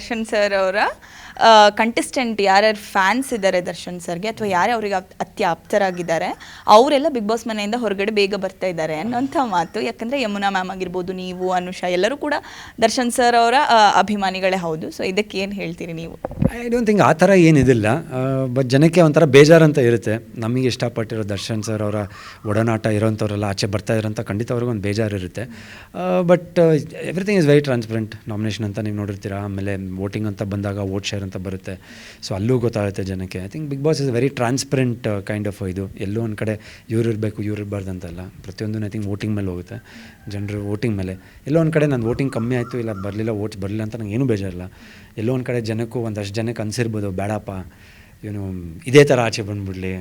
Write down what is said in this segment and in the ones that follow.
Darshan sir ಅವರ contestant ಯಾರ್ಯಾರು fans ಇದ್ದಾರೆ ದರ್ಶನ್ ಸರ್ಗೆ ಅಥವಾ ಯಾರೇ ಅವರಿಗೆ ಅತ್ಯಾಪ್ತರಾಗಿದ್ದಾರೆ ಅವರೆಲ್ಲ ಬಿಗ್ ಬಾಸ್ ಮನೆಯಿಂದ ಹೊರಗಡೆ ಬೇಗ ಬರ್ತಾ ಇದ್ದಾರೆ ಅನ್ನೋಂಥ ಮಾತು. ಯಾಕಂದರೆ ಯಮುನಾ ಮ್ಯಾಮ್ ಆಗಿರ್ಬೋದು, ನೀವು ಅನುಷಾ ಎಲ್ಲರೂ ಕೂಡ ದರ್ಶನ್ ಸರ್ ಅವರ ಅಭಿಮಾನಿಗಳೇ ಹೌದು. ಸೊ ಇದಕ್ಕೆ ಏನು ಹೇಳ್ತೀರಿ ನೀವು? ಐ ಡೋಂಟ್ ಥಿಂಕ್ ಆ ಥರ ಏನಿದಿಲ್ಲ. ಬಟ್ ಜನಕ್ಕೆ ಒಂಥರ ಬೇಜಾರಂತ ಇರುತ್ತೆ. ನಮಗೆ ಇಷ್ಟಪಟ್ಟಿರೋ ದರ್ಶನ್ ಸರ್ ಅವರ ಒಡನಾಟ ಇರೋಂಥವ್ರೆಲ್ಲ ಆಚೆ ಬರ್ತಾ ಇರೋಂಥ ಖಂಡಿತ ಅವ್ರಿಗೊಂದು ಬೇಜಾರು ಇರುತ್ತೆ. But everything is very transparent. Nomination ಅಂತ ನೀವು ನೋಡಿರ್ತೀರ, ಆಮೇಲೆ ವೋಟಿಂಗ್ ಅಂತ ಬಂದಾಗ ವೋಟ್ ಶೇರ್ ಅಂತ ಬರುತ್ತೆ. ಸೊ ಅಲ್ಲೂ ಗೊತ್ತಾಗುತ್ತೆ ಜನಕ್ಕೆ. I think Bigg Boss is very transparent kind of ಇದು. ಎಲ್ಲೋ ಒಂದು ಕಡೆ ಇವ್ರು ಇರಬೇಕು ಇವ್ರು ಇರಬಾರ್ದು ಅಂತಲ್ಲ. ಪ್ರತಿಯೊಂದು ಐ ಥಿಂಕ್ ವೋಟಿಂಗ್ ಮೇಲೆ ಹೋಗುತ್ತೆ, ಜನರು ವೋಟಿಂಗ್ ಮೇಲೆ. ಎಲ್ಲೋ ಒಂದು ಕಡೆ ನಾನು ವೋಟಿಂಗ್ ಕಮ್ಮಿ ಆಯಿತು, ಇಲ್ಲ ಬರಲಿಲ್ಲ, ವೋಟ್ಸ್ ಬರಲಿಲ್ಲ ಅಂತ ನಂಗೆ ಏನೂ ಬೇಜಾರಿಲ್ಲ. ಎಲ್ಲೋ ಒಂದು ಕಡೆ ಜನಕ್ಕೂ ಒಂದಷ್ಟು ಜನಕ್ಕೆ ಅನಿಸಿರ್ಬೋದು, ಬೇಡಪ್ಪ ಇವನು ಇದೇ ಥರ ಆಚೆ ಬಂದುಬಿಡಲಿ,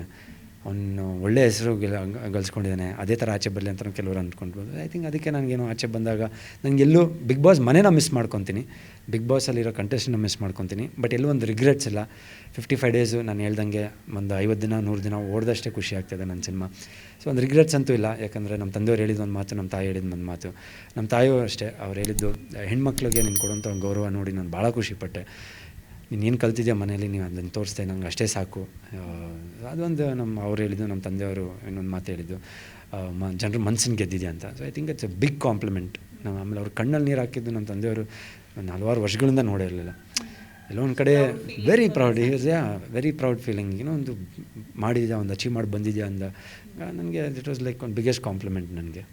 ಅವನು ಒಳ್ಳೆಯ ಹೆಸರು ಗಳಿಸ್ಕೊಂಡಿದ್ದಾನೆ, ಅದೇ ಥರ ಆಚೆ ಬರಲಿ ಅಂತ ಕೆಲವರು ಅಂದ್ಕೊಂಡ್ಬೋದು. ಐ ಥಿಂಕ್ ಅದಕ್ಕೆ ನನಗೇನು ಆಚೆ ಬಂದಾಗ ನನಗೆಲ್ಲೂ ಬಿಗ್ ಬಾಸ್ ಮನೇನ ಮಿಸ್ ಮಾಡ್ಕೊತೀನಿ, ಬಿಗ್ ಬಾಸಲ್ಲಿರೋ ಕಂಟೆಸ್ಟನ್ನ ಮಿಸ್ ಮಾಡ್ಕೊತೀನಿ. ಬಟ್ ಎಲ್ಲೂ ಒಂದು ರಿಗ್ರೆಟ್ಸ್ ಇಲ್ಲ. 55 ಡೇಸು ನಾನು ಹೇಳ್ದಂಗೆ ಒಂದು 50 ದಿನ 100 ದಿನ ಓಡ್ದಷ್ಟೇ ಖುಷಿ ಆಗ್ತಾಯಿದೆ ನನ್ನ ಸಿನಿಮಾ. ಸೊ ಒಂದು ರಿಗ್ರೆಟ್ಸ್ ಅಂತೂ ಇಲ್ಲ. ಯಾಕಂದರೆ ನಮ್ಮ ತಂದೆಯವ್ರು ಹೇಳಿದ ಒಂದು ಮಾತು, ನಮ್ಮ ತಾಯಿ ಹೇಳಿದ ಒಂದು ಮಾತು. ನಮ್ಮ ತಾಯಿಯೂ ಅಷ್ಟೇ, ಅವ್ರು ಹೇಳಿದ್ದು ಹೆಣ್ಮಕ್ಳಿಗೆ ನೀನು ಕೊಡುವಂಥ ಒಂದು ಗೌರವ ನೋಡಿ ನಾನು ಭಾಳ ಖುಷಿಪಟ್ಟೆ. ನೀನೇನು ಕಲ್ತಿದ್ಯಾ ಮನೇಲಿ, ನೀವು ಅದನ್ನು ತೋರಿಸ್ದೆ, ನಂಗೆ ಅಷ್ಟೇ ಸಾಕು. ಅದೊಂದು ಅವ್ರು ಹೇಳಿದ್ದು, ನಮ್ಮ ತಂದೆಯವರು ಇನ್ನೊಂದು ಮಾತು ಹೇಳಿದ್ದು, ಜನರು ಮನಸ್ಸನ್ನು ಗೆದ್ದಿದ್ಯಾ ಅಂತ. So I think it's a big compliment. ನಾವು ಆಮೇಲೆ ಅವ್ರ ಕಣ್ಣಲ್ಲಿ ನೀರು ಹಾಕಿದ್ದು ನಮ್ಮ ತಂದೆಯವರು ಒಂದು ಹಲವಾರು ವರ್ಷಗಳಿಂದ ನೋಡಿರಲಿಲ್ಲ. ಎಲ್ಲೋ ಒಂದು ಕಡೆ very proud, very proud feeling. ಏನೋ ಒಂದು ಮಾಡಿದ್ಯಾ, ಒಂದು ಅಚೀವ್ ಮಾಡಿ ಬಂದಿದ್ಯಾ ಅಂದ ನನಗೆ ಇಟ್ ವಾಸ್ ಲೈಕ್ ಒಂದು ಬಿಗ್ಗೆಸ್ಟ್ ಕಾಂಪ್ಲಿಮೆಂಟ್ ನನಗೆ.